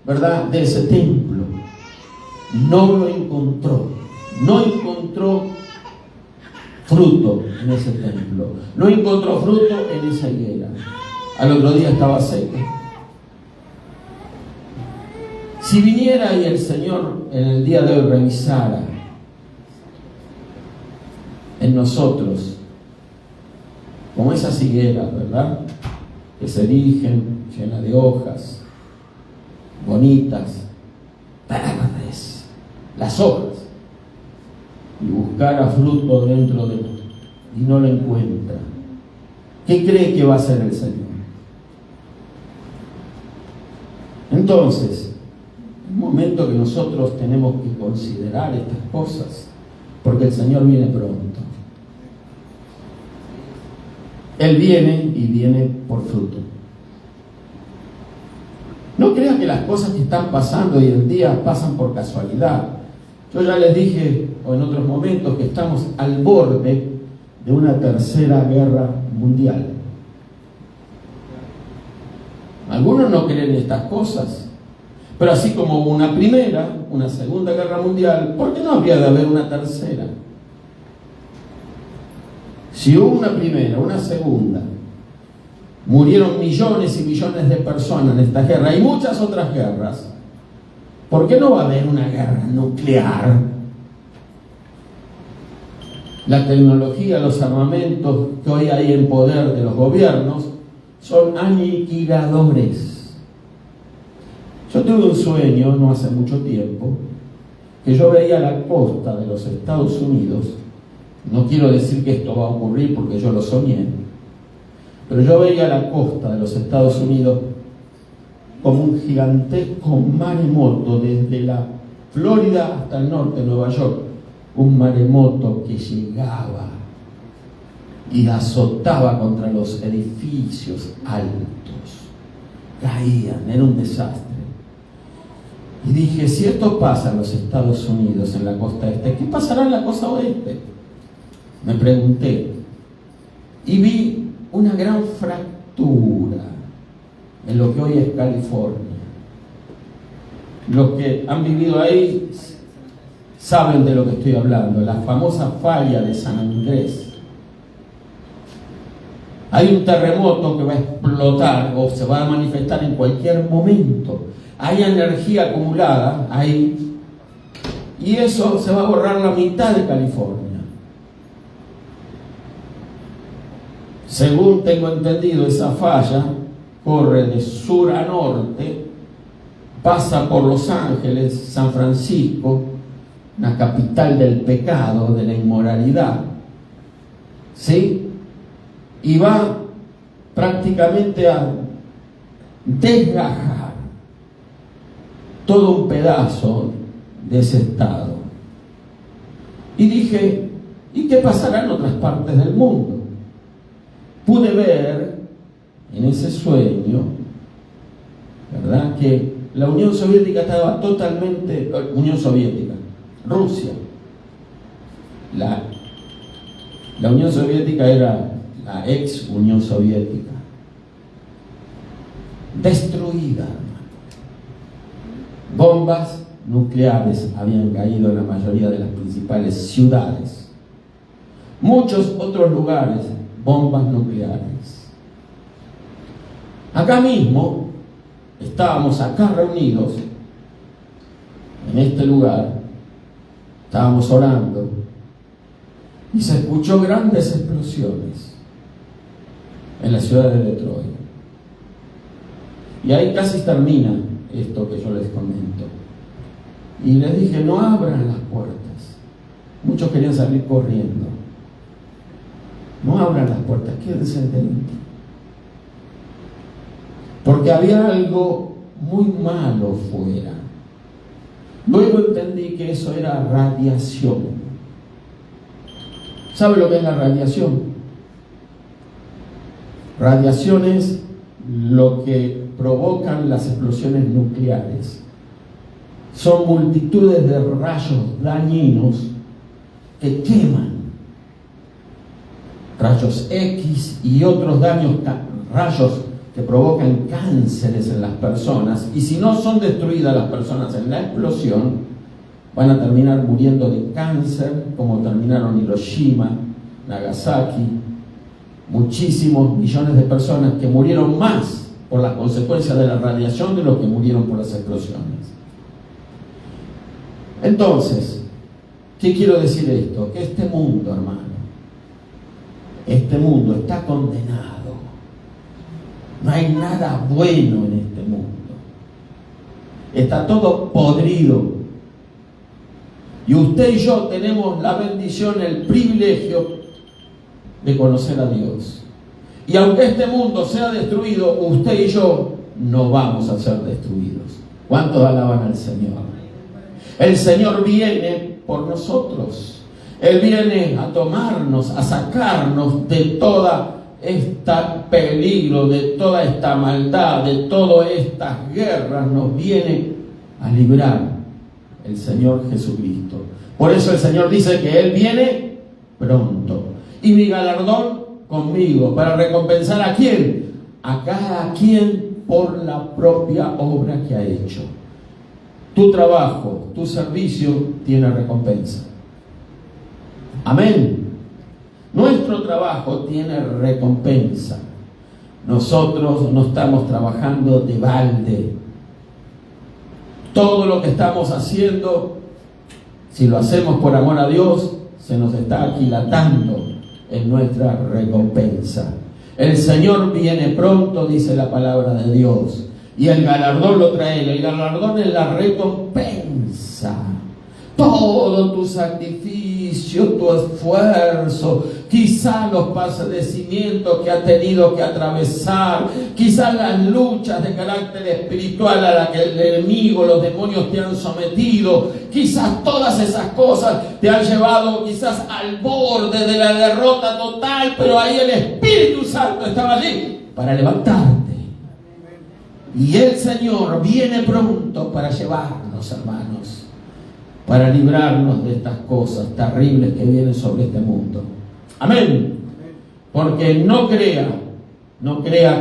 ¿verdad?, de ese templo. No lo encontró. No encontró fruto en ese templo. No encontró fruto en esa higuera. Al otro día estaba seca. Si viniera y el Señor en el día de hoy revisara en nosotros, como esas higueras, ¿verdad?, que se erigen, llenas de hojas, bonitas, verdes, las hojas, y buscara fruto dentro de nosotros, y no lo encuentra, ¿qué cree que va a hacer el Señor? Entonces, es un momento que nosotros tenemos que considerar estas cosas, porque el Señor viene pronto. Él viene y viene por fruto. No crea que las cosas que están pasando hoy en día pasan por casualidad. Yo ya les dije, o en otros momentos, que estamos al borde de una tercera guerra mundial. Algunos no creen estas cosas, pero así como hubo una primera, una segunda guerra mundial, ¿por qué no habría de haber una tercera? Si hubo una primera, una segunda, murieron millones y millones de personas en esta guerra y muchas otras guerras, ¿por qué no va a haber una guerra nuclear? La tecnología, los armamentos que hoy hay en poder de los gobiernos son aniquiladores. Yo tuve un sueño no hace mucho tiempo que yo veía la costa de los Estados Unidos. No quiero decir que esto va a ocurrir porque yo lo soñé, pero yo veía la costa de los Estados Unidos como un gigantesco maremoto desde la Florida hasta el norte de Nueva York, un maremoto que llegaba y azotaba contra los edificios altos, caían, era un desastre. Y dije, si esto pasa en los Estados Unidos, en la costa este, ¿qué pasará en la costa oeste? Me pregunté y vi una gran fractura en lo que hoy es California. Los que han vivido ahí saben de lo que estoy hablando, la famosa falla de San Andrés. Hay un terremoto que va a explotar o se va a manifestar en cualquier momento. Hay energía acumulada ahí y eso se va a borrar la mitad de California. Según tengo entendido, esa falla corre de sur a norte, pasa por Los Ángeles, San Francisco, la capital del pecado, de la inmoralidad, ¿sí? Y va prácticamente a desgajar todo un pedazo de ese estado. Y dije, ¿y qué pasará en otras partes del mundo? Pude ver en ese sueño, ¿verdad?, que la Unión Soviética estaba totalmente, Rusia. La Unión Soviética era la ex Unión Soviética, destruida. Bombas nucleares habían caído en la mayoría de las principales ciudades. Muchos otros lugares, bombas nucleares. Acá mismo, estábamos acá reunidos, en este lugar, estábamos orando, y se escuchó grandes explosiones en la ciudad de Detroit. Y ahí casi termina esto que yo les comento. Y les dije, no abran las puertas. Muchos querían salir corriendo. No abran las puertas, quédense dentro. Porque había algo muy malo fuera. Luego entendí que eso era radiación. ¿Sabe lo que es la radiación? Radiación es lo que provocan las explosiones nucleares. Son multitudes de rayos dañinos que queman. Rayos X y otros daños, rayos que provocan cánceres en las personas, y si no son destruidas las personas en la explosión, van a terminar muriendo de cáncer, como terminaron Hiroshima, Nagasaki, muchísimos millones de personas que murieron más por las consecuencias de la radiación de los que murieron por las explosiones. Entonces, ¿qué quiero decir esto? Que este mundo, hermano, este mundo está condenado. No hay nada bueno en este mundo. Está todo podrido. Y usted y yo tenemos la bendición, el privilegio de conocer a Dios. Y aunque este mundo sea destruido, usted y yo no vamos a ser destruidos. ¿Cuántos alaban al Señor? El Señor viene por nosotros. Él viene a tomarnos, a sacarnos de toda este peligro, de toda esta maldad, de todas estas guerras. Nos viene a librar el Señor Jesucristo. Por eso el Señor dice que Él viene pronto. Y mi galardón conmigo, para recompensar ¿a quién? A cada quien por la propia obra que ha hecho. Tu trabajo, tu servicio tiene recompensa. Amén. Nuestro trabajo tiene recompensa. Nosotros no estamos trabajando de balde. Todo lo que estamos haciendo, si lo hacemos por amor a Dios, se nos está aquilatando en nuestra recompensa. El Señor viene pronto, dice la palabra de Dios, y el galardón lo trae Él. El galardón es la recompensa. Todo tu sacrificio, tu esfuerzo, quizás los padecimientos que ha tenido que atravesar, quizás las luchas de carácter espiritual a las que el enemigo, los demonios te han sometido, quizás todas esas cosas te han llevado quizás al borde de la derrota total, pero ahí el Espíritu Santo estaba allí para levantarte. Y el Señor viene pronto para llevarnos, hermanos, para librarnos de estas cosas terribles que vienen sobre este mundo. Amén. Porque no crea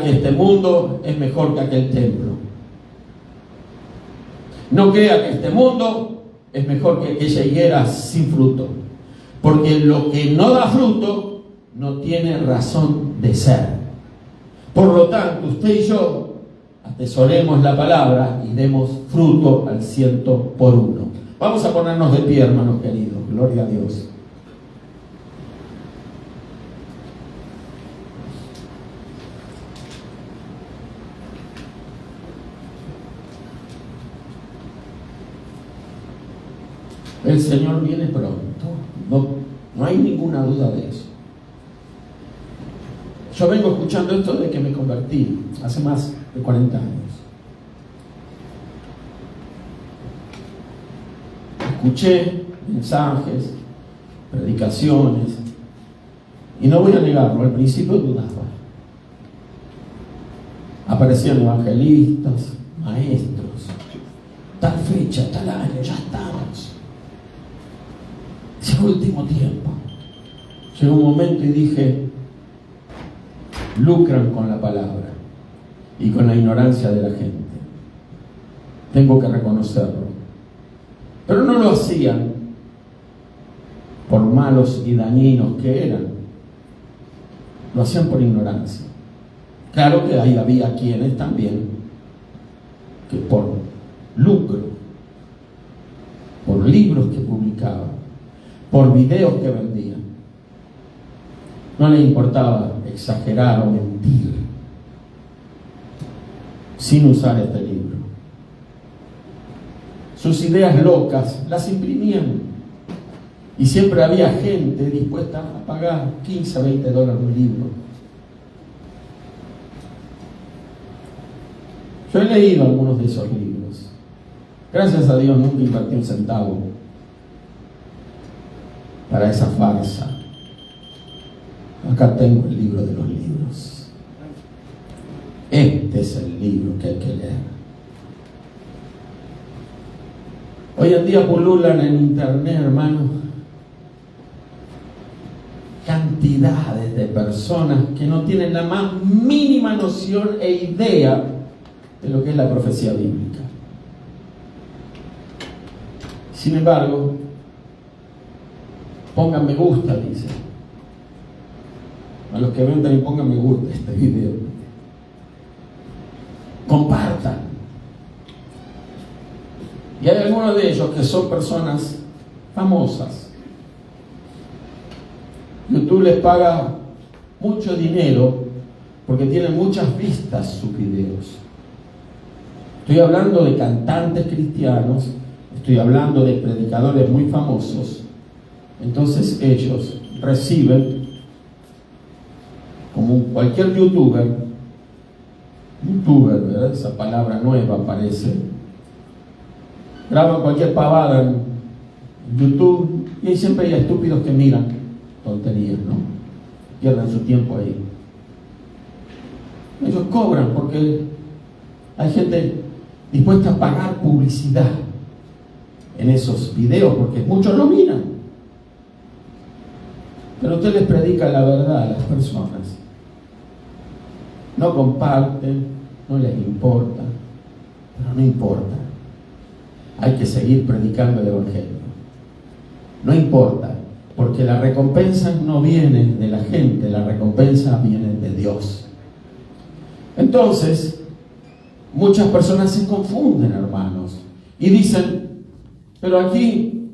que este mundo es mejor que aquel templo. No crea que este mundo es mejor que aquella higuera sin fruto. Porque lo que no da fruto no tiene razón de ser. Por lo tanto, usted y yo atesoremos la palabra y demos fruto al 100%. Vamos a ponernos de pie, hermanos queridos. Gloria a Dios. El Señor viene pronto. No hay ninguna duda de eso. Yo vengo escuchando esto desde que me convertí, hace más de 40 años. Escuché mensajes, predicaciones, y no voy a negarlo, al principio dudaba. Aparecían evangelistas, maestros, tal fecha, tal año, ya estamos. Es el último tiempo. Llegó un momento y dije, lucran con la palabra y con la ignorancia de la gente. Tengo que reconocerlo. Pero no lo hacían por malos y dañinos que eran. Lo hacían por ignorancia. Claro que ahí había quienes también que por lucro, por libros que publicaban, por videos que vendían, no les importaba exagerar o mentir sin usar este libro. Sus ideas locas las imprimían y siempre había gente dispuesta a pagar 15 a 20 dólares un libro. Yo he leído algunos de esos libros. Gracias a Dios nunca invertí un centavo para esa farsa. Acá tengo el libro de los libros. Este es el libro que hay que leer. Hoy en día pululan en internet, hermano, cantidades de personas que no tienen la más mínima noción e idea de lo que es la profecía bíblica. Sin embargo, pongan me gusta, dice. A los que vendan y pongan me gusta a este video. Compartan. Y hay algunos de ellos que son personas famosas. YouTube les paga mucho dinero porque tienen muchas vistas sus videos. Estoy hablando de cantantes cristianos, estoy hablando de predicadores muy famosos. Entonces ellos reciben, como cualquier youtuber, ¿verdad? Esa palabra nueva aparece. Graban cualquier pavada en YouTube y hay siempre hay estúpidos que miran tonterías, ¿no? Pierden su tiempo ahí. Ellos cobran porque hay gente dispuesta a pagar publicidad en esos videos, porque muchos lo miran. Pero usted les predica la verdad a las personas. No comparten, no les importa, pero no importa. Hay que seguir predicando el Evangelio. No importa, porque la recompensa no viene de la gente, la recompensa viene de Dios. Entonces, muchas personas se confunden, hermanos, y dicen, pero aquí,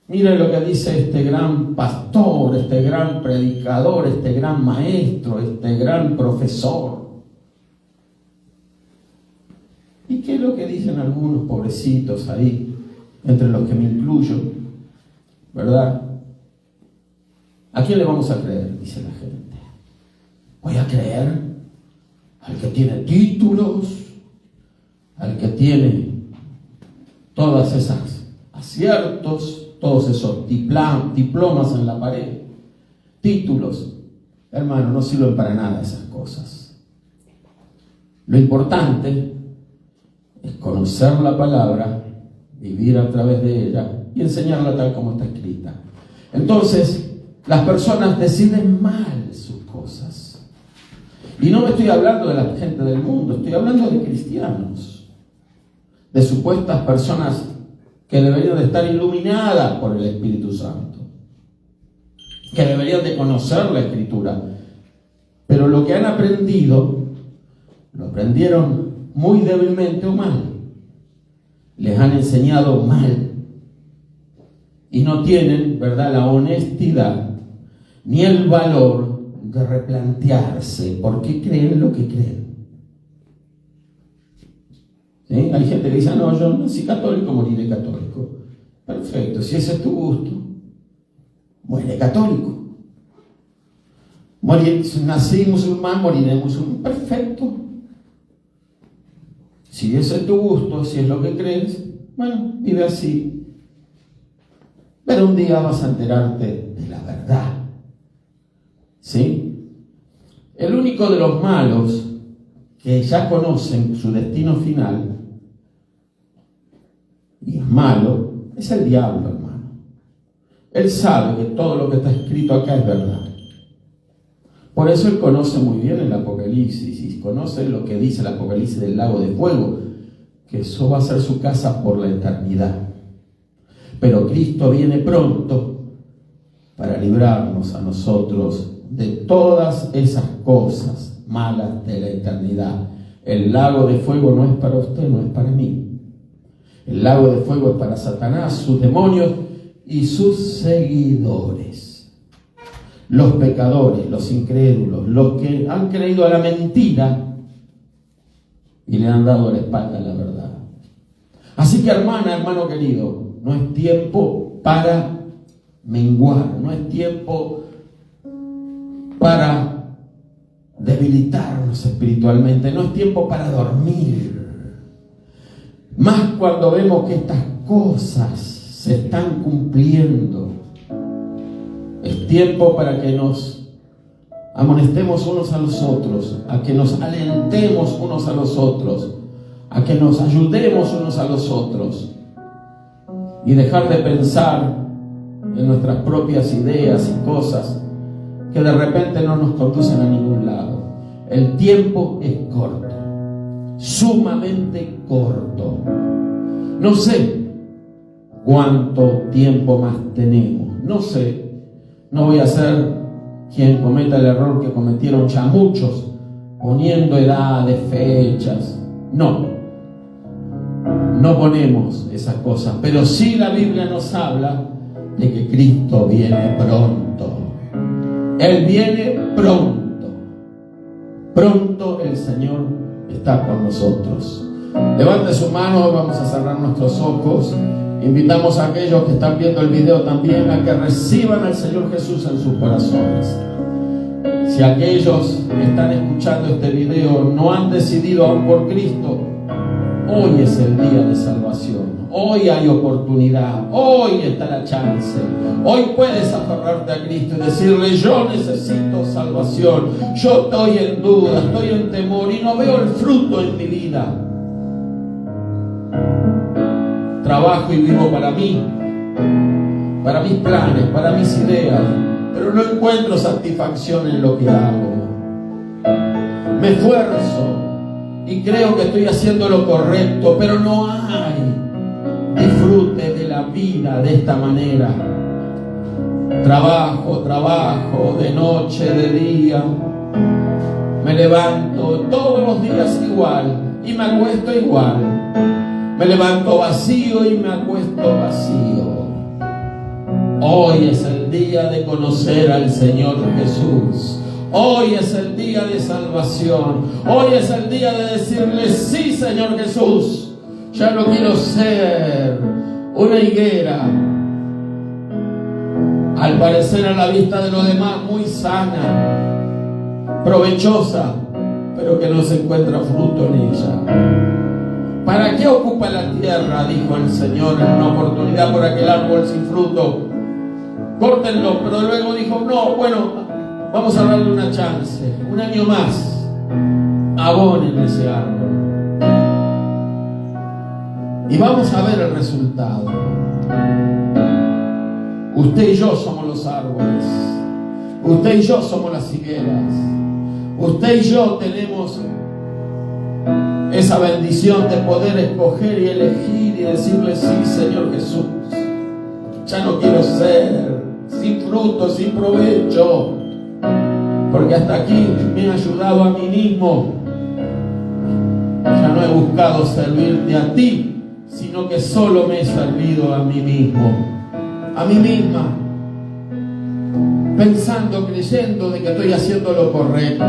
mire lo que dice este gran pastor, este gran predicador, este gran maestro, este gran profesor. ¿Y qué es lo que dicen algunos pobrecitos ahí, entre los que me incluyo? ¿Verdad? ¿A quién le vamos a creer? Dice la gente. Voy a creer al que tiene títulos, al que tiene todas esas aciertos, todos esos diplomas en la pared, títulos. Hermano, no sirven para nada esas cosas. Lo importante es conocer la palabra, vivir a través de ella y enseñarla tal como está escrita. Entonces, las personas deciden mal sus cosas. Y no me estoy hablando de la gente del mundo, estoy hablando de cristianos, de supuestas personas que deberían de estar iluminadas por el Espíritu Santo, que deberían de conocer la Escritura. Pero lo que han aprendido, lo aprendieron muy débilmente o mal. Les han enseñado mal. Y no tienen, ¿verdad?, la honestidad ni el valor de replantearse por qué creen lo que creen. ¿Sí? Hay gente que dice, no, yo nací católico, moriré católico. Perfecto, si ese es tu gusto, muere católico. Nací musulmán, moriré musulmán. Perfecto. Si ese es tu gusto, si es lo que crees, bueno, vive así. Pero un día vas a enterarte de la verdad. ¿Sí? El único de los malos que ya conocen su destino final, y es malo, es el diablo, hermano. Él sabe que todo lo que está escrito acá es verdad. Por eso él conoce muy bien el Apocalipsis y conoce lo que dice el Apocalipsis del lago de fuego, que eso va a ser su casa por la eternidad. Pero Cristo viene pronto para librarnos a nosotros de todas esas cosas malas de la eternidad. El lago de fuego no es para usted, no es para mí. El lago de fuego es para Satanás, sus demonios y sus seguidores. Los pecadores, los incrédulos, los que han creído a la mentira y le han dado la espalda a la verdad. Así que, hermano querido, no es tiempo para menguar, no es tiempo para debilitarnos espiritualmente, no es tiempo para dormir. Más cuando vemos que estas cosas se están cumpliendo. Es tiempo para que nos amonestemos unos a los otros, a que nos alentemos unos a los otros, a que nos ayudemos unos a los otros y dejar de pensar en nuestras propias ideas y cosas que de repente no nos conducen a ningún lado. El tiempo es corto, sumamente corto. No sé cuánto tiempo más tenemos, no sé. No voy a ser quien cometa el error que cometieron ya muchos, poniendo edades, fechas. No ponemos esas cosas, pero sí la Biblia nos habla de que Cristo viene pronto. Él viene pronto. Pronto el Señor está con nosotros. Levante su mano, vamos a cerrar nuestros ojos. Invitamos a aquellos que están viendo el video también a que reciban al Señor Jesús en sus corazones. Si aquellos que están escuchando este video no han decidido aún por Cristo, hoy es el día de salvación. Hoy hay oportunidad. Hoy está la chance. Hoy puedes aferrarte a Cristo y decirle: yo necesito salvación. Yo estoy en duda, estoy en temor y no veo el fruto en mi vida. trabajo y vivo para mí, para mis planes, para mis ideas, pero no encuentro satisfacción en lo que hago. Me esfuerzo y creo que estoy haciendo lo correcto, pero no hay disfrute de la vida de esta manera. Trabajo, de noche, de día. Me levanto todos los días igual y me acuesto igual. Me levanto vacío y me acuesto vacío. Hoy es el día de conocer al Señor Jesús. Hoy es el día de salvación. Hoy es el día de decirle: sí, Señor Jesús, ya no quiero ser una higuera, al parecer a la vista de los demás muy sana, provechosa, pero que no se encuentra fruto en ella. ¿Para qué ocupa la tierra?, dijo el Señor en una oportunidad, por aquel árbol sin fruto. Córtenlo. Pero luego dijo: no, bueno, vamos a darle una chance, un año más. Abonen ese árbol y vamos a ver el resultado. Usted y yo somos los árboles. Usted y yo somos las higueras. Usted y yo tenemos esa bendición de poder escoger y elegir y decirle: sí, Señor Jesús, ya no quiero ser sin fruto, sin provecho, porque hasta aquí me he ayudado a mí mismo. Ya no he buscado servirte a ti, sino que solo me he servido a mí mismo, a mí misma, pensando, creyendo de que estoy haciendo lo correcto.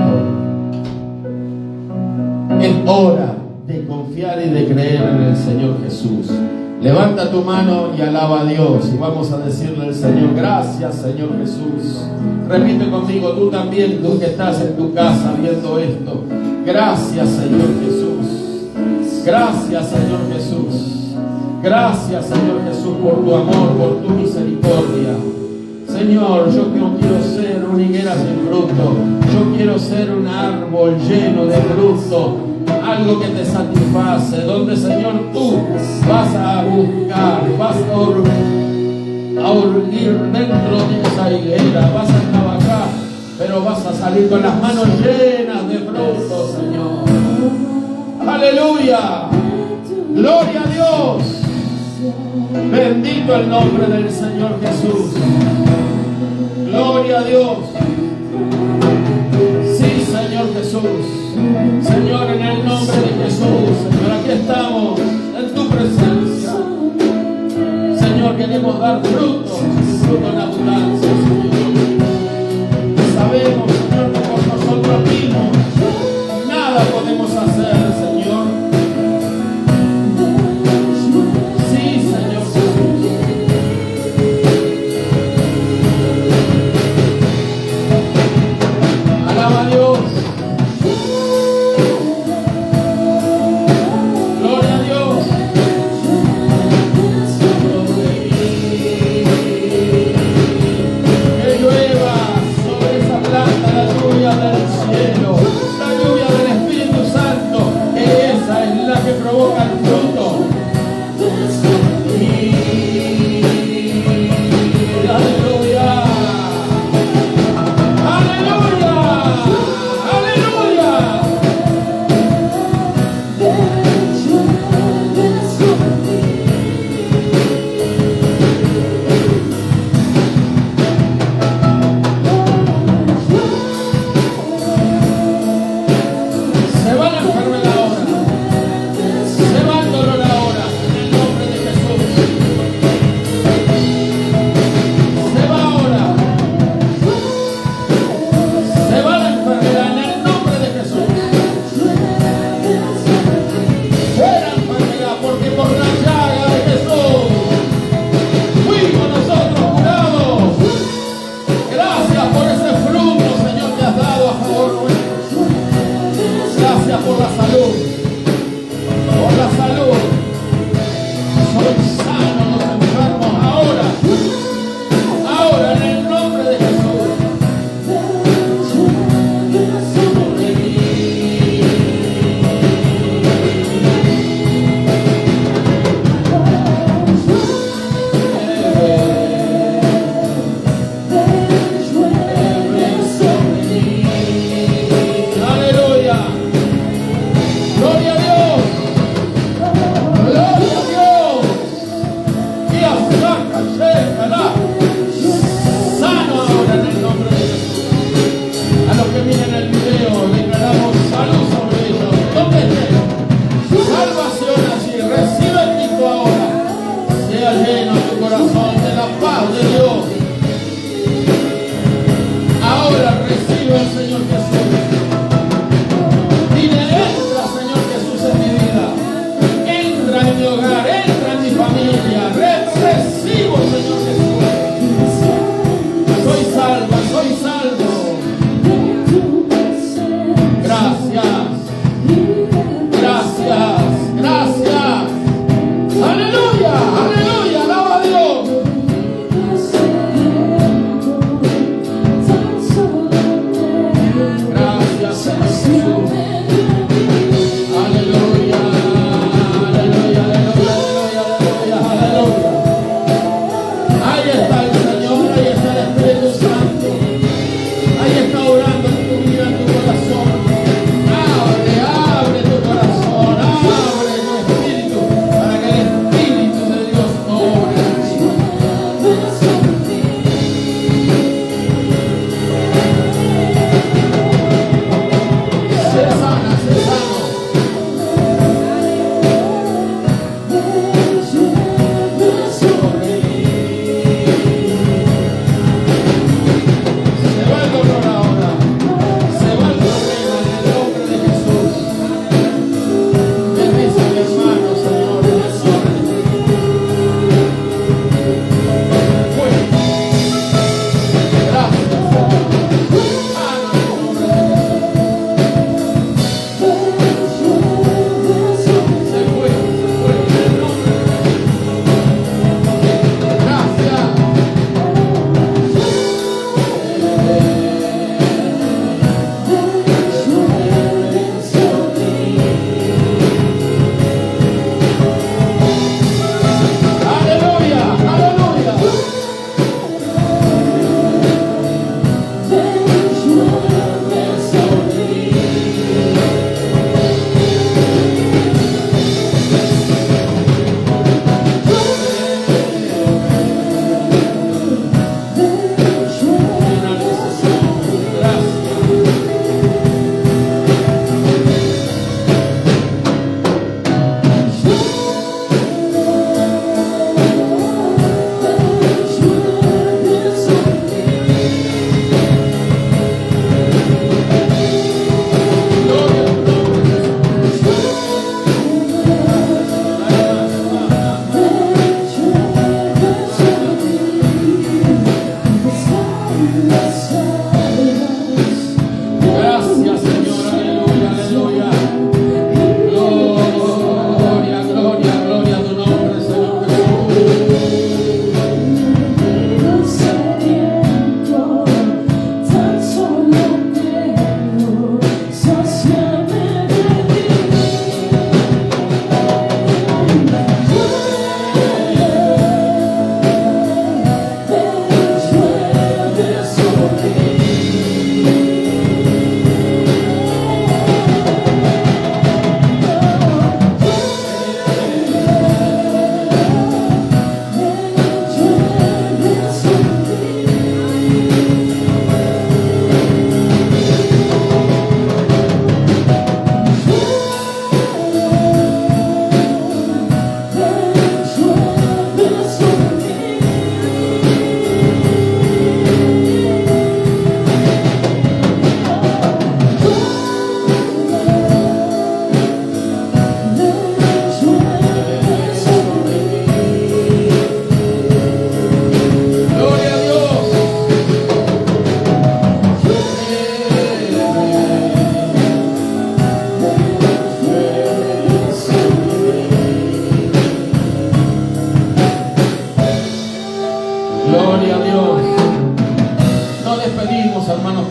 Es hora de confiar y de creer en el Señor Jesús. Levanta tu mano y alaba a Dios, y vamos a decirle al Señor: gracias, Señor Jesús. Repite conmigo, tú también, tú que estás en tu casa viendo esto: gracias, Señor Jesús. Gracias, Señor Jesús. Gracias, Señor Jesús, por tu amor, por tu misericordia. Señor, yo no quiero ser una higuera sin fruto. Yo quiero ser un árbol lleno de fruto, algo que te satisface, donde, Señor, tú vas a buscar, vas a urgir dentro de esa higuera, vas a trabajar, pero vas a salir con las manos llenas de fruto, Señor. ¡Aleluya! ¡Gloria a Dios! Bendito el nombre del Señor Jesús. Gloria a Dios. Sí, Señor Jesús. Señor, en el nombre de Jesús, Señor, aquí estamos en tu presencia. Señor, queremos dar fruto en abundancia, Señor. Sabemos, Señor, que por nosotros mismos nada podemos hacer, Señor. Sí, Señor Jesús. Alaba a Dios.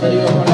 queridos